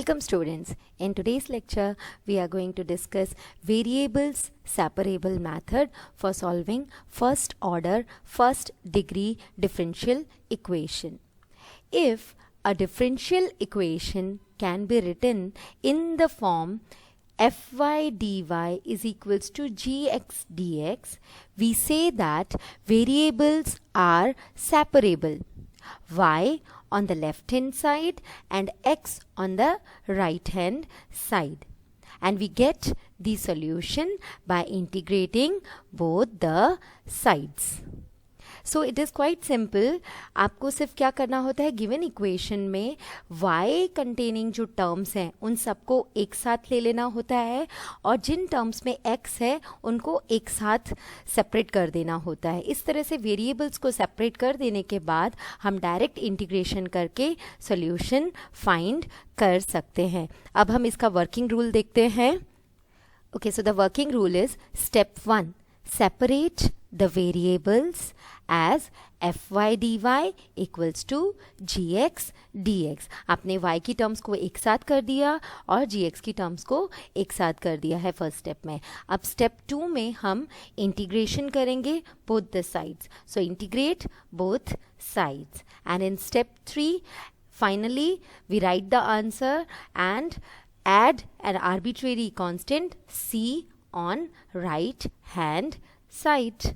Welcome students. In today's lecture, we are going to discuss variables separable method for solving first order, first degree differential equation. If a differential equation can be written in the form fy dy is equals to gx dx, we say that variables are separable. Y on the left hand side and x on the right hand side, and we get the solution by integrating both the sides. So it is quite simple. आपको सिर्फ क्या करना होता है, given equation में y containing जो terms हैं उन सबको एक साथ ले लेना होता है और जिन टर्म्स में x है उनको एक साथ सेपरेट कर देना होता है. इस तरह से वेरिएबल्स को सेपरेट कर देने के बाद हम डायरेक्ट इंटीग्रेशन करके सॉल्यूशन फाइंड कर सकते हैं. अब हम इसका वर्किंग रूल देखते हैं. Okay, so the working rule is step 1, separate the variables as fy dy equals to gx dx. आपने y की टर्म्स को एक साथ कर दिया और gx की टर्म्स को एक साथ कर दिया है फर्स्ट स्टेप में. अब स्टेप 2 में हम इंटीग्रेशन करेंगे both the sides. So integrate both sides and in step 3 finally we write the answer and add an arbitrary constant c on right hand side.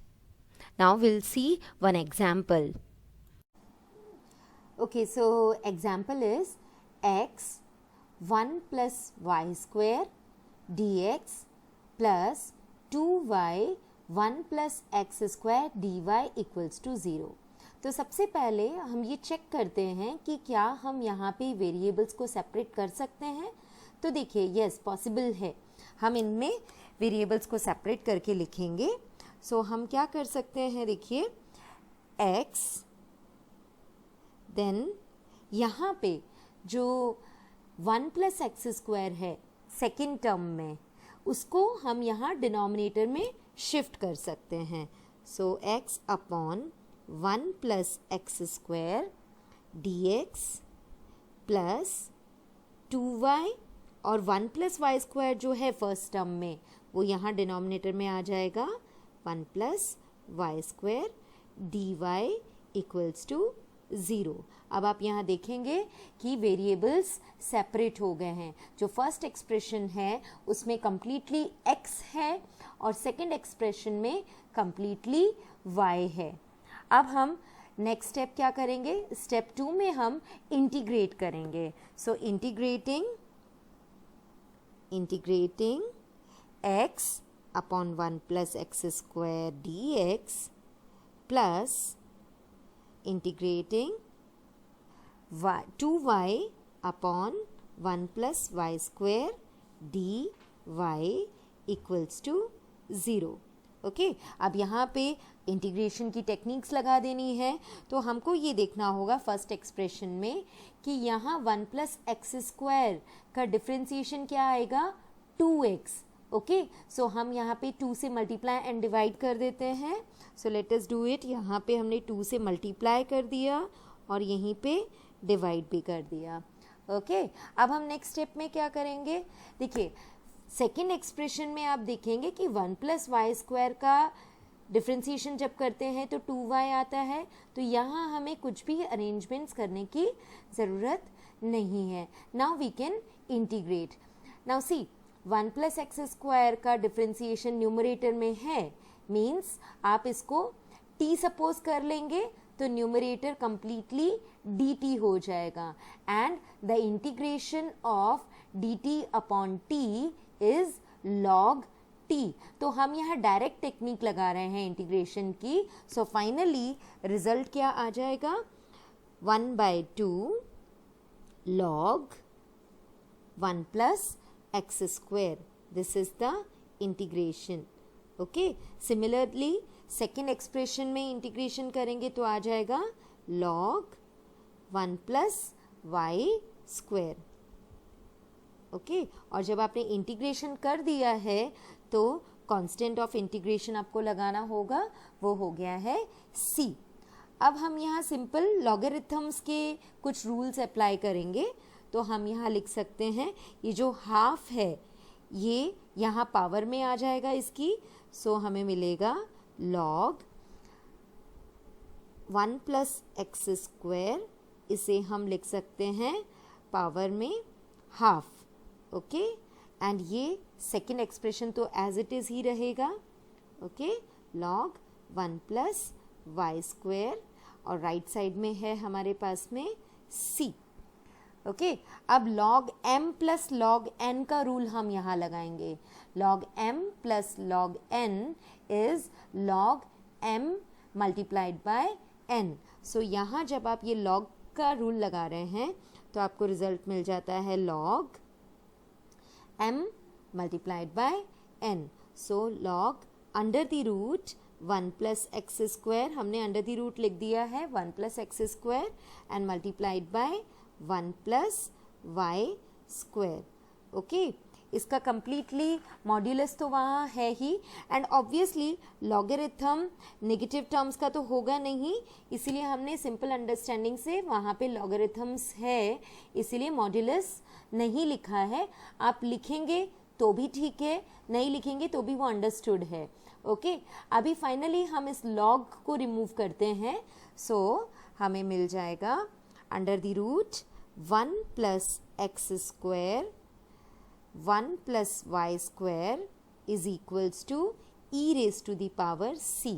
Now we'll see one example. Okay, so example is x 1 plus y square dx plus 2y 1 plus x square dy equals to 0. तो सबसे पहले हम ये check करते हैं कि क्या हम यहाँ पे वेरिएबल्स को सेपरेट कर सकते हैं. तो देखिए, यस पॉसिबल है. हम इनमें वेरिएबल्स को सेपरेट करके लिखेंगे. सो हम क्या कर सकते हैं, देखिए x, देन यहाँ पे जो 1 प्लस एक्स स्क्वायर है सेकेंड टर्म में, उसको हम यहाँ डिनोमिनेटर में शिफ्ट कर सकते हैं. सो x upon 1 plus x square dx plus 2y और 1 प्लस वाई स्क्वायर जो है फर्स्ट टर्म में वो यहाँ डिनोमिनेटर में आ जाएगा 1 plus y square d y equals to 0. अब आप यहाँ देखेंगे कि वेरिएबल्स सेपरेट हो गए हैं. जो फर्स्ट एक्सप्रेशन है उसमें कम्प्लीटली x है और सेकंड एक्सप्रेशन में कम्प्लीटली y है. अब हम नेक्स्ट स्टेप क्या करेंगे, स्टेप 2 में हम इंटीग्रेट करेंगे. सो integrating x upon 1 plus x square dx plus integrating 2y upon 1 plus y square dy equals to 0. Okay, अब यहाँ पे इंटीग्रेशन की टेक्निक्स लगा देनी है. तो हमको ये देखना होगा फर्स्ट एक्सप्रेशन में कि यहाँ 1 प्लस एक्स स्क्वायर का डिफ्रेंसिएशन क्या आएगा, 2x. ओके, सो हम यहाँ पे 2 से मल्टीप्लाई एंड डिवाइड कर देते हैं. सो लेट अस डू इट. यहाँ पे हमने 2 से मल्टीप्लाई कर दिया और यहीं पे डिवाइड भी कर दिया. ओके, अब हम नेक्स्ट स्टेप में क्या करेंगे, देखिए सेकेंड एक्सप्रेशन में आप देखेंगे कि 1 प्लस वाई स्क्वायर का डिफ्रेंसिएशन जब करते हैं तो 2y आता है. तो यहाँ हमें कुछ भी अरेंजमेंट्स करने की ज़रूरत नहीं है. Now we can integrate. Now c 1 plus x square का डिफ्रेंसिएशन न्यूमरेटर में है, मीन्स आप इसको t सपोज कर लेंगे तो न्यूमरेटर कम्प्लीटली dt हो जाएगा and the integration of dt upon t is log t. तो हम यहाँ डायरेक्ट टेक्निक लगा रहे हैं इंटीग्रेशन की. सो फाइनली रिजल्ट क्या आ जाएगा, 1/2 log 1 plus x square. This is the integration. Okay, similarly second expression में इंटीग्रेशन करेंगे तो आ जाएगा log 1 plus y square. Okay, और जब आपने इंटीग्रेशन कर दिया है तो कांस्टेंट ऑफ इंटीग्रेशन आपको लगाना होगा, वो हो गया है c. अब हम यहाँ सिंपल लॉगरिथम्स के कुछ रूल्स अप्लाई करेंगे. तो हम यहाँ लिख सकते हैं ये जो हाफ है ये यहाँ पावर में आ जाएगा इसकी, सो हमें मिलेगा log 1 प्लस एक्स स्क्वायर, इसे हम लिख सकते हैं पावर में हाफ, ओके। एंड ये सेकेंड एक्सप्रेशन तो एज इट इज़ ही रहेगा, okay, log 1 plus y square, और राइट साइड में है हमारे पास में c, ओके। अब log m plus log n का रूल हम यहाँ लगाएंगे। log m plus log n is log m multiplied by n। So यहाँ जब आप ये log का रूल लगा रहे हैं तो आपको रिजल्ट मिल जाता है log m multiplied by n। So log under the root 1 plus x square, हमने अंडर द रूट लिख दिया है 1 plus x square and multiplied by 1 plus y square, okay. इसका कंप्लीटली मॉड्यूलस तो वहाँ है ही, and obviously logarithm negative terms का तो होगा नहीं, इसीलिए हमने सिंपल अंडरस्टैंडिंग से वहाँ पे लॉगरिथम्स है, इसीलिए मॉड्यूलस नहीं लिखा है। आप लिखेंगे तो भी ठीक है, नहीं लिखेंगे तो भी वो अंडरस्टूड है, ओके। अभी फाइनली हम इस लॉग को रिमूव करते हैं, सो हमें मिल जाएगा under the root 1 plus x square 1 plus y square is equals to e raise to the power c,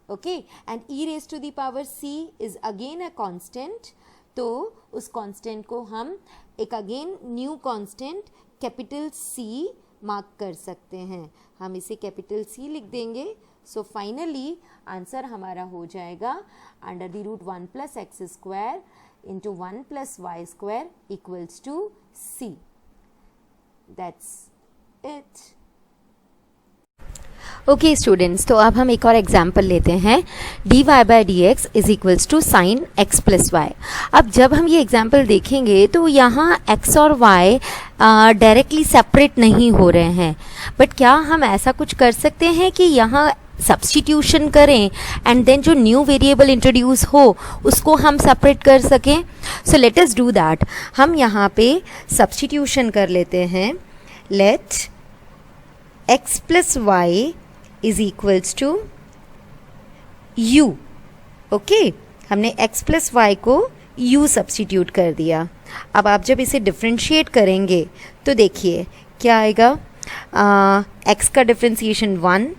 okay. And e raise to the power c is again a constant, तो उस constant को हम एक again new constant capital C mark कर सकते हैं। हम इसे कैपिटल C लिख देंगे। सो फाइनली आंसर हमारा हो जाएगा under the root 1 plus x square into 1 plus y square equals to C। That's it. Okay students, तो अब हम एक और एग्जाम्पल लेते हैं। D y by d x is equals to sine x plus y. अब जब हम ये एग्जाम्पल देखेंगे तो यहाँ x और y डायरेक्टली सेपरेट नहीं हो रहे हैं, बट क्या हम ऐसा कुछ कर सकते हैं कि यहाँ सब्स्टिट्यूशन करें एंड देन जो न्यू वेरिएबल इंट्रोड्यूस हो उसको हम सेपरेट कर सकें? So let us do that. हम यहाँ पे सब्स्टिट्यूशन कर लेते हैं। Let x plus y is equals to u, okay. हमने x प्लस वाई को u सब्स्टिट्यूट कर दिया। अब आप जब इसे डिफ्रेंशिएट करेंगे तो देखिए क्या आएगा। x का डिफ्रेंशिएशन 1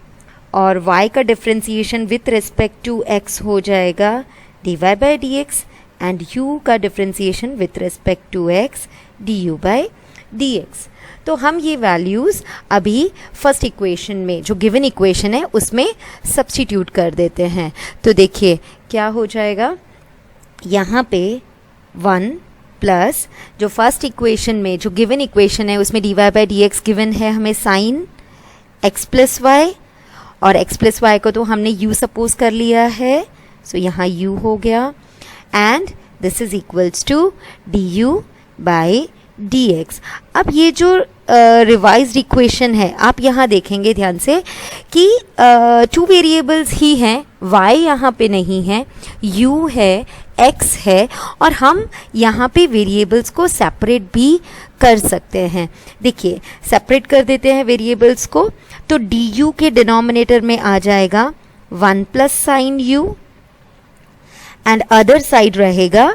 और y का differentiation with respect to x हो जाएगा dy by d x, and u का differentiation with respect to x du by d x. तो हम ये वैल्यूज़ अभी फर्स्ट इक्वेशन में जो गिवन इक्वेशन है उसमें सब्स्टिट्यूट कर देते हैं। तो देखिए क्या हो जाएगा, यहाँ पे 1 प्लस जो फर्स्ट इक्वेशन में जो गिवन इक्वेशन है उसमें d y by d x given है हमें साइन एक्स प्लस वाई, और x प्लस वाई को तो हमने u सपोज कर लिया है, सो यहाँ u हो गया, and this is equals to d u by d x. अब ये जो रिवाइज्ड इक्वेशन है आप यहाँ देखेंगे ध्यान से कि 2 वेरिएबल्स ही हैं, y यहाँ पे नहीं है, u है, x है, और हम यहाँ पे वेरिएबल्स को सेपरेट भी कर सकते हैं। देखिए सेपरेट कर देते हैं वेरिएबल्स को, तो du के डिनोमिनेटर में आ जाएगा 1 plus sine u, and other side रहेगा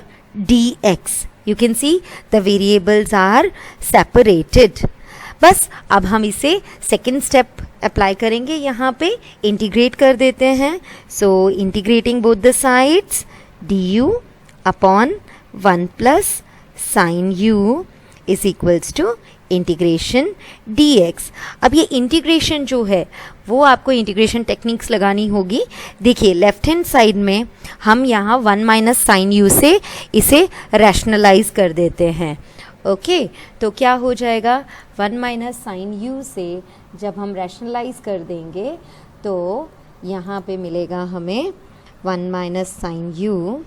dx। You can see the variables are separated। बस अब हम इसे सेकेंड स्टेप अप्लाई करेंगे, यहाँ पे इंटीग्रेट कर देते हैं। So integrating both the sides du upon 1 plus sine u is equals to integration dx। अब ये इंटीग्रेशन जो है वो आपको इंटीग्रेशन टेक्निक्स लगानी होगी। देखिए लेफ्ट हैंड साइड में हम यहाँ 1 माइनस साइन u से इसे रैशनलाइज कर देते हैं, ओके। तो क्या हो जाएगा, 1 माइनस साइन u से जब हम रैशनलाइज कर देंगे तो यहाँ पे मिलेगा हमें 1 minus sine u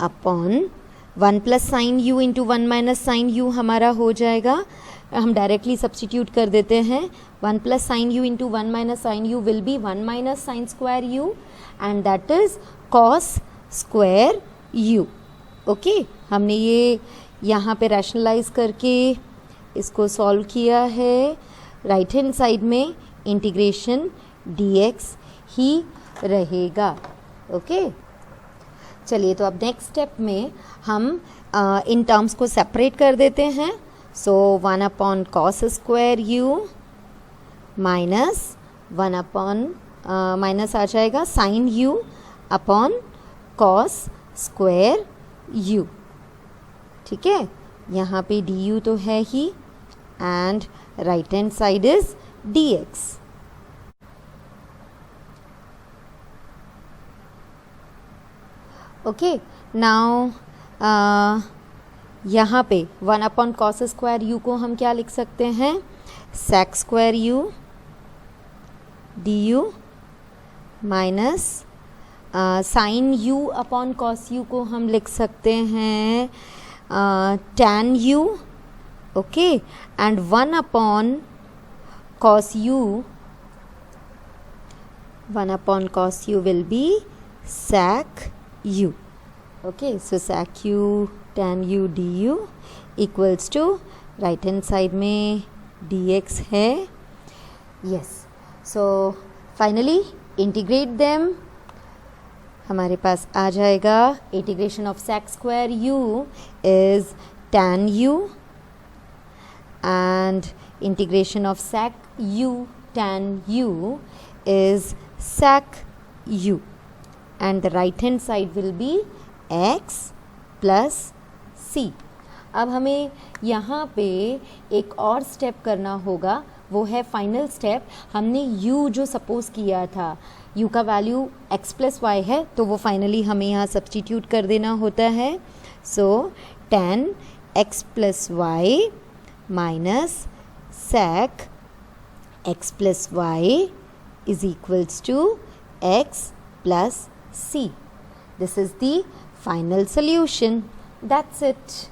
upon 1 plus sine u into 1 minus sine u हमारा हो जाएगा। हम डायरेक्टली सब्स्टिट्यूट कर देते हैं। 1 plus sine u into 1 minus sine u will be 1 minus sine square u, and that is cos square u, okay. हमने ये यहाँ पे रैशनलाइज करके इसको सॉल्व किया है, राइट हैंड साइड में इंटीग्रेशन dx ही रहेगा। ओके, चलिए तो अब नेक्स्ट स्टेप में हम इन टर्म्स को सेपरेट कर देते हैं। So 1 upon cos square u minus 1 upon minus आ जाएगा sine u upon cos square u। ठीक है, यहाँ पे du तो है ही and right hand side is dx। Okay, now यहाँ पे 1 अपॉन कॉस स्क्वायर u को हम क्या लिख सकते हैं, sec square u du minus sine u upon cos u को हम लिख सकते हैं tan u। Okay, and 1 upon cos u, 1 upon cos u will be sec u. Okay, so sec u tan u du equals to right hand side में dx है। Yes, so finally integrate them, हमारे पास आ जाएगा integration of sec square u is tan u and integration of sec u tan u is sec u and the right hand side will be x plus c। अब हमें यहाँ पे एक और step करना होगा, वो है फाइनल स्टेप। हमने u जो सपोज किया था, u का वैल्यू x प्लस वाई है, तो वो फाइनली हमें यहाँ सब्सटीट्यूट कर देना होता है। So tan x plus y minus sec x plus y is equals to x plus c. This is the final solution. That's it.